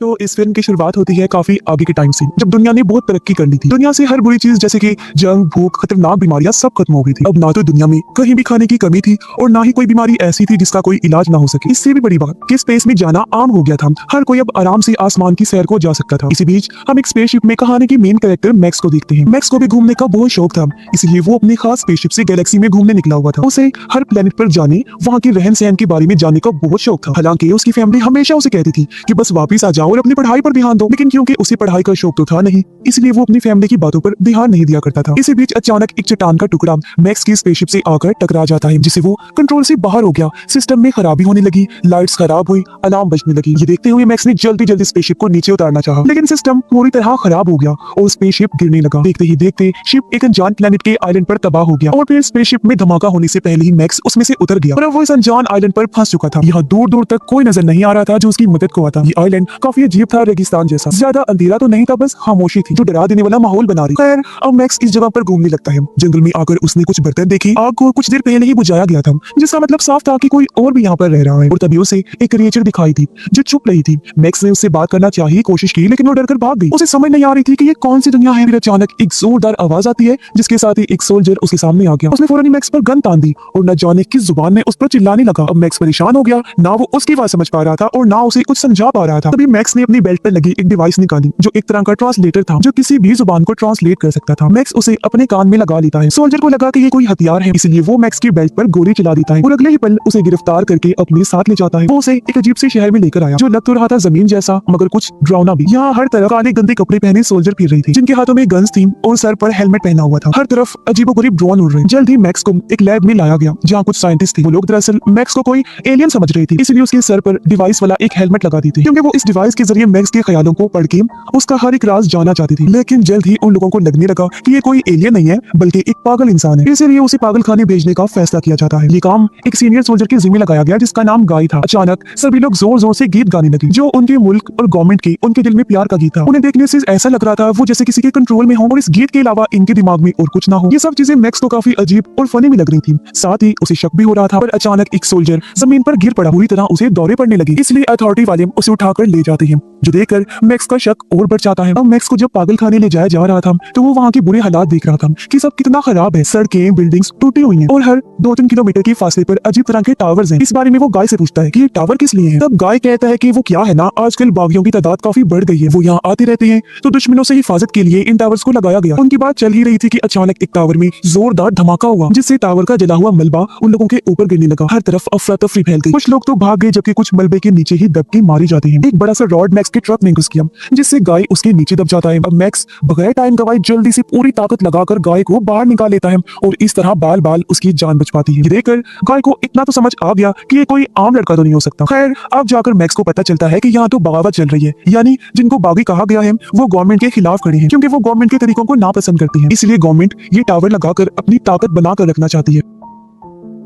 तो इस फिल्म की शुरुआत होती है काफी आगे के टाइम से, जब दुनिया ने बहुत तरक्की कर ली थी। दुनिया से हर बुरी चीज जैसे कि जंग, भूख, खतरनाक बीमारियां सब खत्म हो गई थी। अब ना तो दुनिया में कहीं भी खाने की कमी थी और ना ही कोई बीमारी ऐसी थी जिसका कोई इलाज ना हो सके। इससे भी बड़ी बात कि स्पेस में जाना आम हो गया था। हर कोई अब आराम से आसमान की सैर को जा सकता था। इसी बीच हम एक स्पेसशिप में कहानी की मेन कैरेक्टर मैक्स को देखते हैं। मैक्स को भी घूमने का बहुत शौक था, इसलिए वो अपनी खास स्पेसशिप से गैलेक्सी में घूमने निकला हुआ था। उसे हर प्लेनेट पर जाने, वहाँ के रहन सहन के बारे में जानने का बहुत शौक था। हालांकि उसकी फैमिली हमेशा उसे कहती थी कि बस वापस आ जाओ और अपनी पढ़ाई पर ध्यान दो, लेकिन क्योंकि उसे पढ़ाई का शौक तो था नहीं, इसलिए वो अपनी फैमिली की बातों पर ध्यान नहीं दिया करता था। इसी बीच अचानक एक चट्टान का टुकड़ा मैक्स की स्पेसशिप से आकर टकरा जाता है, जिससे वो कंट्रोल से बाहर हो गया। सिस्टम में खराबी होने लगी, लाइट्स खराब हुई, अलार्म बजने लगी। ये देखते हुए मैक्स ने जल्दी जल्दी स्पेसशिप को नीचे उतारना चाहा, लेकिन सिस्टम पूरी तरह खराब हो गया और स्पेसशिप गिरने लगा। देखते ही देखते शिप एक अनजान प्लेनेट के आइलैंड पर तबाह हो गया और फिर स्पेसशिप में धमाका होने से पहले ही मैक्स उसमें से उतर गया और अब वो इस अनजान आइलैंड पर फंस चुका था। यहाँ दूर दूर तक कोई नजर नहीं आ रहा था जो उसकी मदद को आता। ये आइलैंड काफी अजीब था, रेगिस्तान जैसा। ज्यादा अंधेरा तो नहीं था, बस खामोशी थी जो डरा देने वाला माहौल बना रही। खैर, अब मैक्स इस जगह पर घूमने लगता है। जंगल में आकर उसने कुछ बर्तन देखे। आग को कुछ देर पहले ही बुझाया गया था, जिसका मतलब साफ था कि कोई और भी यहाँ पर रह रहा है। और तभी उसे एक क्रिएचर दिखाई थी जो चुप रही थी। मैक्स ने उससे बात करना चाहिए कोशिश की, लेकिन वो डरकर भाग गई। उसे समझ नहीं आ रही थी कि ये कौन सी दुनिया है। फिर अचानक एक जोरदार आवाज आती है, जिसके साथ ही एक सोल्जर उसके सामने आ गया। उसने फौरन ही मैक्स पर गन तान दी और न जाने किस जुबान में उस पर चिल्लाने लगा। अब मैक्स परेशान हो गया, ना वो उसकी बात समझ पा रहा था और ना उसे कुछ समझा पा रहा था। तभी मैक्स ने अपनी बेल्ट पर लगी एक डिवाइस निकाली, जो एक तरह का ट्रांसलेटर था, जो किसी भी जुबान को ट्रांसलेट कर सकता था। मैक्स उसे अपने कान में लगा लेता है। सोल्जर को लगा कि ये कोई हथियार है, इसलिए वो मैक्स की बेल्ट पर गोली चला देता है और अगले ही पल उसे गिरफ्तार करके अपने साथ ले जाता है। वो उसे एक अजीब से शहर में लेकर आया, जो लग तो रहा था जमीन जैसा, मगर कुछ डरावना भी। यहाँ हर तरफ काले गंदे कपड़े पहने सोल्जर फिर रही थी, जिनके हाथों में गन्स थी और सर पर हेलमेट पहना हुआ था। हर तरफ अजीबोगरीब ड्रोन उड़ रहे। जल्द ही मैक्स को एक लैब में लाया गया, जहाँ कुछ साइंटिस्ट थे। वो लोग दरअसल मैक्स को कोई एलियन समझ रहे थे, इसलिए उसके सर पर डिवाइस वाला एक हेलमेट लगा दी थी, क्योंकि वो इस डिवाइस के जरिए मैक्स के ख्यालों को पढ़ के उसका हर एक राज जाना चाहती थी। लेकिन जल्द ही उन लोगों को लगने लगा कि ये कोई एलियन नहीं है, बल्कि एक पागल इंसान है। इसलिए उसे पागल खाने भेजने का फैसला किया जाता है। ये काम एक सीनियर सोल्जर के जिम्मे लगाया गया, जिसका नाम गाय था। अचानक सभी लोग जोर जोर से गीत गाने लगे, जो उनके मुल्क और गवर्नमेंट के उनके दिल में प्यार का गीत था। उन्हें देखने से ऐसा लग रहा था वो जैसे किसी के कंट्रोल में हो और इस गीत के अलावा इनके दिमाग में और कुछ ना हो। ये सब चीजें मैक्स को काफी अजीब और फनी भी लग रही थी। साथ ही उसे शक भी हो रहा था। पर अचानक एक सोल्जर जमीन पर गिर पड़ा, पूरी तरह उसे दौरे पड़ने लगी। इसलिए अथॉरिटी वाले उसे उठाकर ले जाते हैं, जो देखकर मैक्स का शक और बढ़ जाता है। अब मैक्स को जब पागल खाने ले जाया जा रहा था, तो वो वहाँ के बुरे हालात देख रहा था कि सब कितना खराब है। सड़कें, बिल्डिंग्स टूटी हुई हैं और हर 2-3 किलोमीटर के फासले पर अजीब तरह के टावर्स हैं। इस बारे में वो गाय से पूछता है कि ये टावर किस लिए हैं। तब गाय कहता है कि वो क्या है ना, आजकल बागियों की तादाद काफी बढ़ गई है, वो यहाँ आते रहते हैं, तो दुश्मनों से हिफाजत के लिए इन टावर्स को लगाया गया। उनकी बात चल ही रही थी कि अचानक एक टावर में जोरदार धमाका हुआ, जिससे टावर का जला हुआ मलबा उन लोगों के ऊपर गिरने लगा। हर तरफ अफरा तफरी फैल गई। कुछ लोग तो भाग गए, जबकि कुछ मलबे के नीचे ही दब के मारे जाते हैं। एक बड़ा सा रॉड मैक्स के ट्रक में घुस गया, जिससे गाय उसके नीचे दब जाता है। अब मैक्स बगैर टाइम गवाए जल्दी से पूरी ताकत लगाकर गाय को बाहर निकाल लेता है और इस तरह बाल बाल उसकी जान बच पाती है। ये देखकर गाय को इतना तो समझ आ गया कि ये कोई आम लड़का तो नहीं हो सकता। खैर, अब जाकर मैक्स को पता चलता है कि यहाँ तो बगावत चल रही है, यानी जिनको बागी कहा गया है वो गवर्नमेंट के खिलाफ खड़े हैं, क्योंकि वो गवर्नमेंट के तरीकों को नापसंद करती है। इसलिए गवर्नमेंट ये टावर लगाकर अपनी ताकत बनाकर रखना चाहती है।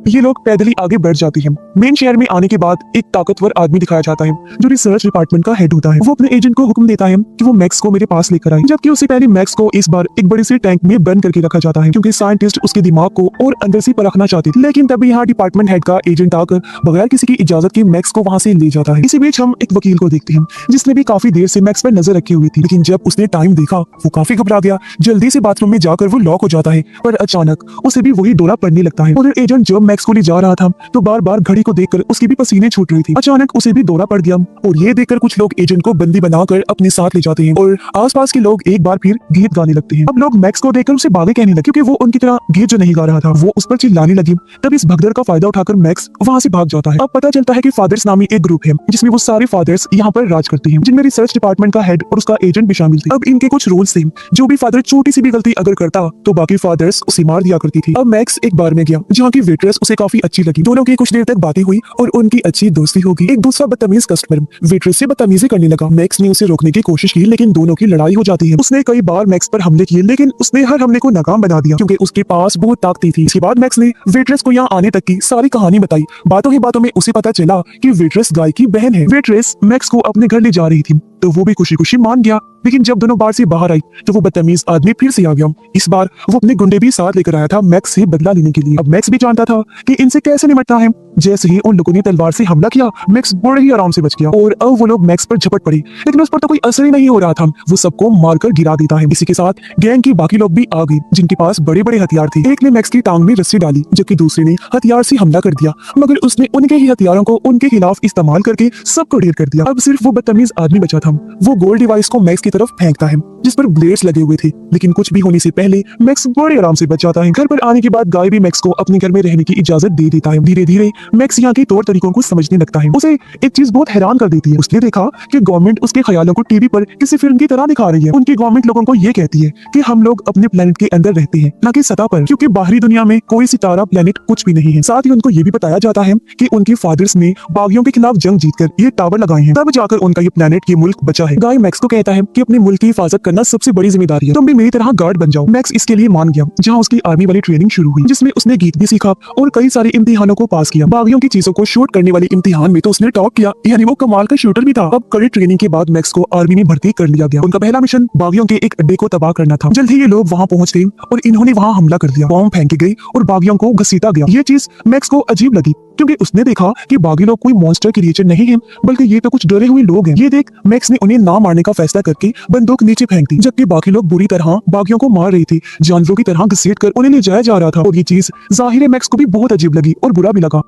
ये लोग पैदल ही आगे बढ़ जाती हैं। मेन शहर में आने के बाद एक ताकतवर आदमी दिखाया जाता है, जो रिसर्च डिपार्टमेंट का हेड होता है। वो अपने एजेंट को हुक्म देता है कि वो मैक्स को मेरे पास लेकर आए, जबकि उससे पहले मैक्स को इस बार एक बड़े से टैंक में बंद करके रखा जाता है, क्योंकि साइंटिस्ट उसके दिमाग को और अंदर से परखना चाहते थे। लेकिन तभी यहाँ डिपार्टमेंट हेड का एजेंट आकर बगैर किसी की इजाजत के मैक्स को वहाँ से ले जाता है। इसी बीच हम एक वकील को देखते हैं, जिसने भी काफी देर से मैक्स पर नजर रखी हुई थी, लेकिन जब उसने टाइम देखा वो काफी घबरा गया। जल्दी से बाथरूम में जाकर वो लॉक हो जाता है, पर अचानक उसे भी वही दौरा पड़ने लगता है। उधर एजेंट जब मैक्स को ले जा रहा था, तो बार बार घड़ी को देखकर उसकी भी पसीने छूट रही थी। अचानक उसे भी दौरा पड़ गया और ये देखकर कुछ लोग एजेंट को बंदी बनाकर अपने साथ ले जाते हैं और आसपास के लोग एक बार फिर गीत गाने लगते हैं। अब लोग मैक्स को देखकर उसे बागे कहने लगे, क्योंकि वो उनकी तरह गीत जो नहीं गा रहा था। वो उस पर चिल्लाने लगी। तब इस भगदड़ का फायदा उठाकर मैक्स वहाँ से भाग जाता है। अब पता चलता है कि फादर्स नामी एक ग्रुप है, जिसमें वो सारे फादर्स यहाँ पर राज करते हैं, जिनमें रिसर्च डिपार्टमेंट का हेड और उसका एजेंट भी शामिल थे। अब इनके कुछ रूल्स थे, जो भी फादर छोटी सी भी गलती अगर करता तो बाकी फादर्स उसे मार दिया करती थी। अब मैक्स एक बार में गया, जहाँ की वेट्रेस उसे काफी अच्छी लगी। दोनों की कुछ देर तक बातें हुई और उनकी अच्छी दोस्ती हो गई। एक दूसरा बदतमीज कस्टमर वेट्रेस से बदतमीजी करने लगा। मैक्स ने उसे रोकने की कोशिश की, लेकिन दोनों की लड़ाई हो जाती है। उसने कई बार मैक्स पर हमले किए, लेकिन उसने हर हमले को नाकाम बना दिया, क्योंकि उसके पास बहुत ताकत थी। इसके बाद मैक्स ने वेट्रेस को यहाँ आने तक की सारी कहानी बताई। बातों ही बातों में उसे पता चला कि वेट्रेस गाय की बहन है। वेट्रेस मैक्स को अपने घर ले जा रही थी, तो वो भी खुशी खुशी मान गया। लेकिन जब दोनों बार से बाहर आई, तो वो बदतमीज आदमी फिर से आ गया। इस बार वो अपने गुंडे भी साथ लेकर आया था मैक्स से बदला लेने के लिए। अब मैक्स भी जानता था कि इनसे कैसे निपटना है, जैसे ही उन लोगों ने तलवार से हमला किया, मैक्स बड़े ही आराम से बच गया और अब वो लोग मैक्स पर झपट पड़े, लेकिन उस पर तो कोई असर ही नहीं हो रहा था। वो सबको मारकर गिरा देता है। इसी के साथ गैंग की बाकी लोग भी आ गए, जिनके पास बड़े बड़े हथियार थे। एक ने मैक्स की टांग में रस्सी डाली, जबकि दूसरे ने हथियार से हमला कर दिया, मगर उसने उनके ही हथियारों को उनके खिलाफ इस्तेमाल करके सबको ढेर कर दिया। अब सिर्फ वो बदतमीज आदमी बचा था। वो गोल्ड डिवाइस को मैक्स की तरफ फेंकता है, जिस पर ब्लेड्स लगे हुए थे, लेकिन कुछ भी होने से पहले मैक्स बड़े आराम से बच जाता है। घर पर आने के बाद गाय भी मैक्स को अपने घर में रहने की इजाजत दे देता है। धीरे धीरे मैक्स यहाँ के तौर तरीकों को समझने लगता है। उसे एक चीज बहुत हैरान कर देती है। उसने देखा कि गवर्नमेंट उसके ख्यालों को टीवी पर किसी फिल्म की तरह दिखा रही है। उनकी गवर्नमेंट लोगों को ये कहती है कि हम लोग अपने प्लेनेट के अंदर रहते हैं, न कि सतह पर, क्योंकि बाहरी दुनिया में कोई सितारा प्लेनेट कुछ भी नहीं है। साथ ही उनको ये भी बताया जाता है कि उनके फादर्स ने बागियों के खिलाफ जंग जीतकर ये टावर लगाए हैं, तब जाकर उनका ये प्लेनेट, ये मुल्क बचा है। गाय मैक्स को कहता है कि अपने मुल्क की हिफाजत करना सबसे बड़ी जिम्मेदारी है, तुम भी मेरी तरह गार्ड बन जाओ। मैक्स इसके लिए मान गया, जहाँ उसकी आर्मी वाली ट्रेनिंग शुरू हुई, जिसमें उसने गीत भी सीखा और कई सारे इम्तिहानों को पास किया। बागियों की चीजों को शूट करने वाले इम्तिहान में तो उसने टॉप किया, यानी वो कमाल का शूटर भी था। अब कड़ी ट्रेनिंग के बाद मैक्स को आर्मी में भर्ती कर लिया गया। उनका पहला मिशन बागियों के एक अड्डे को तबाह करना था। जल्द ही ये लोग वहाँ पहुंच गए और इन्होंने वहाँ हमला कर दिया। बॉम्ब फेंके गए और बागियों को घसीटा गया। ये चीज मैक्स को अजीब लगी, क्योंकि उसने देखा कि बागी लोग कोई मॉन्स्टर क्रिएचर नहीं है, बल्कि ये तो कुछ डरे हुए लोग हैं। ये देख मैक्स ने उन्हें ना मारने का फैसला करके बंदूक नीचे फेंक दी, जबकि बाकी लोग बुरी तरह बागियों को मार रहे थे, जानवरों की तरह घसीट कर उन्हें ले जाया जा रहा था। और ये चीज जाहिर है मैक्स को भी बहुत अजीब लगी और बुरा भी लगा।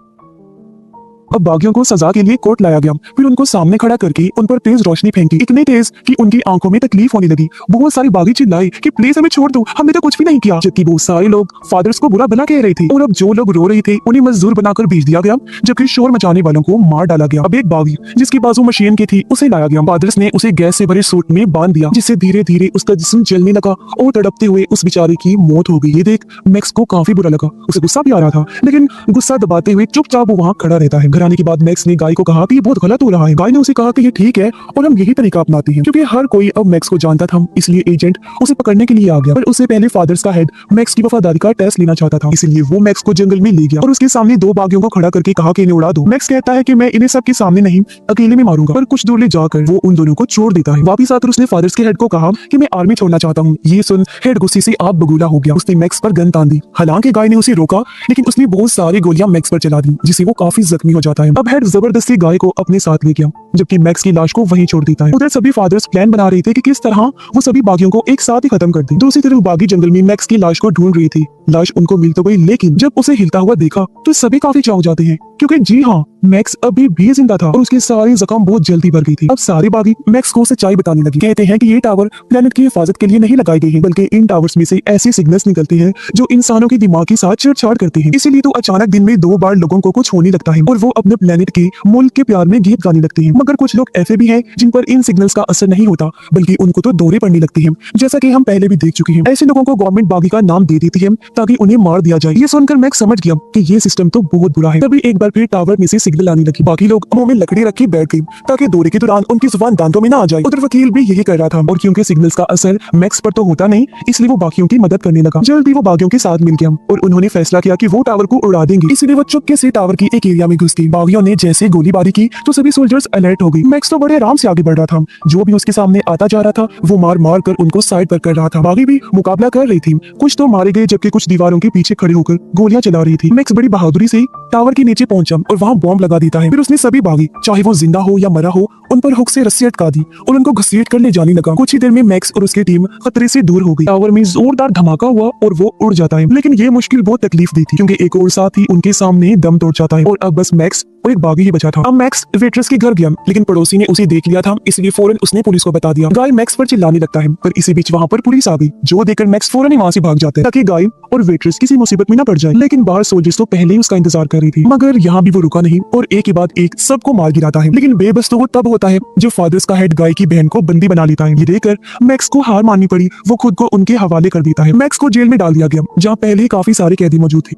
अब बागियों को सजा के लिए कोर्ट लाया गया, फिर उनको सामने खड़ा करके उन पर तेज रोशनी फेंकी, इतनी तेज कि उनकी आंखों में तकलीफ होने लगी। बहुत सारे बागी चिल्लाए कि प्लीज हमें छोड़ दो, हमने तो कुछ भी नहीं किया, जबकि बहुत सारे लोग फादर्स को बुरा भला कह रहे थे। और अब जो लोग रो रहे थे उन्हें मजदूर बनाकर भेज दिया गया, जबकि शोर मचाने वालों को मार डाला गया। अब एक बागी जिसकी बाजू मशीन की थी उसे लाया गया। फादर्स ने उसे गैस से भरे सूट में बांध दिया, जिससे धीरे धीरे उसका जिस्म जलने लगा और तड़पते हुए उस बेचारे की मौत हो गई। ये देख मैक्स को काफी बुरा लगा। उसे गुस्सा भी आ रहा था, लेकिन गुस्सा दबाते हुए चुपचाप वो वहाँ खड़ा रहता है। घर आने के बाद मैक्स ने गाय को कहा कि ये बहुत गलत हो रहा है। गाय ने उसे कहा कि ये ठीक है और हम यही तरीका अपनाते हैं, क्योंकि हर कोई अब मैक्स को जानता था, इसलिए एजेंट उसे पकड़ने के लिए आ गया। पर उससे पहले फादर्स का हेड मैक्स की वफादारी का टेस्ट लेना चाहता था, इसलिए वो मैक्स को जंगल में ले गया और उसके सामने दो बागियों को खड़ा करके कहा कि इन्हें उड़ा दो। मैक्स कहता है कि मैं इन्हें सबके सामने नहीं, अकेले में मारूंगा। पर कुछ दूर ले जाकर वो उन दोनों को छोड़ देता है। वापिस आकर उसने फादर्स के हेड को कहा कि मैं आर्मी छोड़ना चाहता हूँ। ये सुन हेड गुस्से से आप बगूला हो गया। उसने मैक्स पर गन तान दी। हालांकि गाय ने उसे रोका, लेकिन उसने बहुत सारी गोलियां मैक्स पर चला दी, जिससे वो काफी जख्मी हो जाता है। अब हेड जबरदस्ती गाय को अपने साथ ले गया, जबकि मैक्स की लाश को वहीं छोड़ देता है। उधर सभी फादर्स प्लान बना रहे थे कि किस तरह वो सभी बागियों को एक साथ ही खत्म कर दें। दूसरी तरफ बागी जंगल में मैक्स की लाश को ढूंढ रही थी। लाश उनको मिल तो गई, लेकिन जब उसे हिलता हुआ देखा तो सभी काफी चौंक जाते हैं, क्योंकि जी हाँ, मैक्स अभी भी जिंदा था और उसके सारे जख्म बहुत जल्दी भर गई थी। अब सारे बागी मैक्स को सच्चाई बताने लगे। कहते हैं कि ये टावर प्लेनेट की हिफाजत के लिए नहीं लगाए गए हैं, बल्कि इन टावर्स में से ऐसे सिग्नल्स निकलते हैं जो इंसानों के दिमाग के साथ छेड़छाड़ करते हैं। इसीलिए तो अचानक दिन में 2 बार लोगों को कुछ होने लगता है और वो अपने प्लेनेट के मुल्क के प्यार में गीत गाने लगते हैं। मगर कुछ लोग ऐसे भी हैं जिन पर इन सिग्नल्स का असर नहीं होता, बल्कि उनको तो दौरे पड़ने लगते हैं, जैसा कि हम पहले भी देख चुके हैं। ऐसे लोगों को गवर्नमेंट बागी का नाम दे देती है ताकि उन्हें मार दिया जाए। ये सुनकर मैक्स समझ गया कि ये सिस्टम तो बहुत बुरा है। तभी एक बार फिर टावर में से सिग्नल आने लगी। बाकी लोग मुंह में लकड़ी रखी बैठ गई ताकि दौरे के दौरान उनकी जुबान दांतों में ना आ जाए। उधर वकील भी यही कर रहा था, और क्योंकि सिग्नल्स का असर मैक्स पर तो होता नहीं, इसलिए वो बाकियों की मदद करने लगा। जल्दी वो बागियों के साथ मिल गया और उन्होंने फैसला किया कि वो टावर को उड़ा देंगे। इसलिए वो चुपके से टावर की एक एरिया में घुस गई। बागियों ने जैसे गोलीबारी की तो सभी सोल्जर्स अलर्ट हो गई। मैक्स तो बड़े आराम से आगे बढ़ रहा था। जो भी उसके सामने आता जा रहा था वो मार मार कर उनको साइड पर कर रहा था। बागी भी मुकाबला कर रही थी। कुछ तो मारे गए, जबकि कुछ दीवारों के पीछे खड़े होकर गोलियां चला रही थी। मैक्स बड़ी बहादुरी से टावर के नीचे पहुंचा और वहां बॉम्ब लगा देता है। फिर उसने सभी बागी, चाहे वो जिंदा हो या मरा हो, उन पर हुक से रस्सी अटका दी और उनको घसीट कर ले जाने लगा। कुछ ही देर में मैक्स और उसकी टीम खतरे से दूर हो गई। टावर में जोरदार धमाका हुआ और वो उड़ जाता है, लेकिन ये मुश्किल बहुत तकलीफ दी थी, क्योंकि एक और साथी उनके सामने दम तोड़ जाता है और अब बस मैक्स और एक बागी ही बचा था। अब मैक्स वेट्रेस के घर गया, लेकिन पड़ोसी ने उसे देख लिया था, इसलिए फौरन उसने पुलिस को बता दिया। गाय मैक्स पर चिल्लाने लगता है, पर इसी बीच वहाँ पर पुलिस आ गई, जो देखकर मैक्स फौरन ही वहाँ से भाग जाता है ताकि गाय और वेट्रेस किसी मुसीबत में न पड़ जाए। लेकिन बाहर सोल्जर्स तो पहले ही उसका इंतजार कर रही थी, मगर यहाँ भी वो रुका नहीं और एक के बाद एक सबको मार गिराता है। लेकिन बेबस तो वो तब होता है जब फादर्स का हेड गाय की बहन को बंदी बना लेता है। ये देखकर मैक्स को हार माननी पड़ी। वो खुद को उनके हवाले कर देता है। मैक्स को जेल में डाल दिया गया, जहाँ पहले ही काफी सारे कैदी मौजूद थे।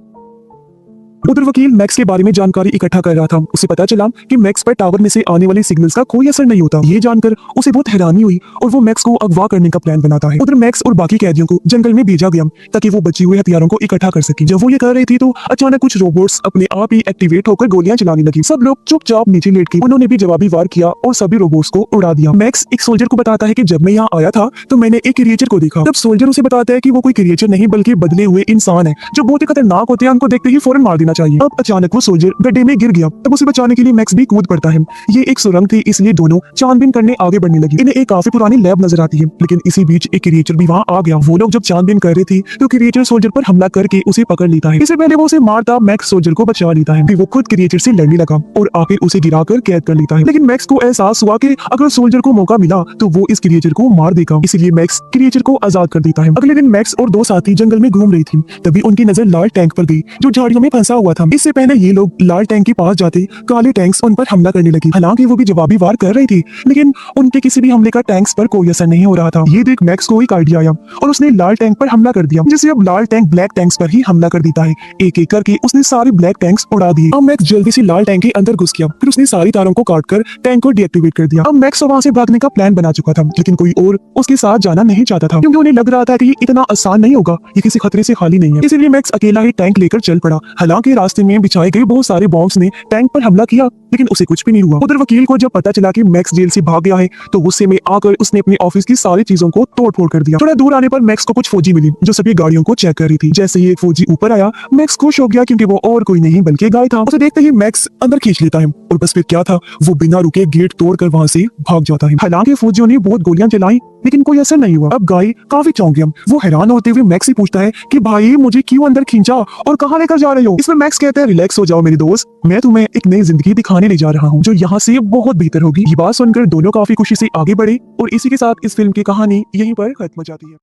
उधर वकील मैक्स के बारे में जानकारी इकट्ठा कर रहा था। उसे पता चला कि मैक्स पर टावर में से आने वाले सिग्नल्स का कोई असर नहीं होता। ये जानकर उसे बहुत हैरानी हुई और वो मैक्स को अगवा करने का प्लान बनाता है। उधर मैक्स और बाकी कैदियों को जंगल में भेजा गया ताकि वो बचे हुए हथियारों को इकट्ठा कर सके। जब वो ये कर रही थी तो अचानक कुछ रोबोट्स अपने आप ही एक्टिवेट होकर गोलियां चलाने लगी। सब लोग चुपचाप नीचे लेट गए। उन्होंने भी जवाबी वार किया और सभी रोबोट्स को उड़ा दिया। मैक्स एक सोल्जर को बताता है कि जब मैं यहाँ आया था तो मैंने एक क्रिएचर को देखा। तब सोल्जर उसे बताता है कि वो कोई क्रिएचर नहीं बल्कि बदले हुए इंसान है जो बहुत ही खतरनाक होते हैं। उनको देखते ही फौरन मार देना करना चाहिए। अब अचानक वो सोल्जर गड्ढे में गिर गया। तब उसे बचाने के लिए मैक्स भी कूद पड़ता है। ये एक सुरंग थी, इसलिए दोनों छानबीन करने आगे बढ़ने लगी। इन्हें एक काफी पुरानी लैब नजर आती है, लेकिन इसी बीच एक क्रिएचर भी वहाँ आ गया। वो लोग जब छानबीन कर रहे थे तो क्रिएचर सोल्जर पर हमला करके उसे पकड़ लेता है। इससे पहले वो उसे मारता मैक्स सोल्जर को बचा लेता है। फिर वो खुद क्रिएचर से लड़ने लगा और आखिर उसे गिराकर कैद कर लेता है। लेकिन मैक्स को एहसास हुआ कि अगर सोल्जर को मौका मिला तो वो इस क्रिएचर को मार देगा, इसलिए मैक्स क्रिएचर को आजाद कर देता है। अगले दिन मैक्स और दो साथी जंगल में घूम रही थी, तभी उनकी नजर लाल टैंक पर गई जो झाड़ियों में फंसा हुआ था। इससे पहले ये लोग लाल टैंक के पास जाते काले टैंक्स उन पर हमला करने लगी। हालांकि वो भी जवाबी वार कर रही थी, लेकिन उनके किसी भी हमले का टैंक्स पर कोई असर नहीं हो रहा था। ये देख मैक्स को एक आइडिया आया और उसने लाल टैंक पर हमला कर दिया, जिससे अब लाल टैंक ब्लैक टैंक्स पर ही हमला कर देता है। एक एक करके उसने सारे ब्लैक टैंक्स उड़ा दिए। अब मैक्स जल्दी से लाल टैंक के अंदर घुस गया, फिर उसने सारी तारों को काटकर टैंक को डीएक्टिवेट कर दिया। अब मैक्स वहां से भागने का प्लान बना चुका था, लेकिन कोई और उसके साथ जाना नहीं चाहता था, क्योंकि उन्हें लग रहा था कि ये इतना आसान नहीं होगा, ये किसी खतरे से खाली नहीं है। इसलिए मैक्स अकेला ही टैंक लेकर चल पड़ा। हालांकि रास्ते में बिछाए गए बहुत सारे बॉम्ब्स ने टैंक पर हमला किया, लेकिन उसे कुछ भी नहीं हुआ। उधर वकील को जब पता चला कि मैक्स जेल से भाग गया है तो गुस्से में आकर उसने अपने ऑफिस की सारी चीजों को तोड़फोड़ कर दिया। थोड़ा दूर आने पर मैक्स को कुछ फौजी मिली जो सभी गाड़ियों को चेक कर रही थी। जैसे ही एक फौजी ऊपर आया, मैक्स खुश हो गया क्योंकि वो और कोई नहीं बल्कि गाय था। उसे देखते ही मैक्स अंदर खींच लेता है और बस फिर क्या था, वो बिना रुके गेट तोड़कर वहां से भाग जाता है। हालांकि फौजियों ने बहुत गोलियां चलाई, लेकिन कोई असर नहीं हुआ। अब गाय काफी चौंक गया। वो हैरान होते हुए मैक्स से पूछता है कि भाई मुझे क्यों अंदर खींचा और कहाँ लेकर जा रहे हो। इसमें मैक्स कहता है रिलैक्स हो जाओ मेरे दोस्त, मैं तुम्हें एक नई जिंदगी दिखाने ले जा रहा हूँ जो यहाँ से बहुत बेहतर होगी। ये बात सुनकर दोनों काफी खुशी से आगे बढ़े और इसी के साथ इस फिल्म की कहानी यहीं पर खत्म हो जाती है।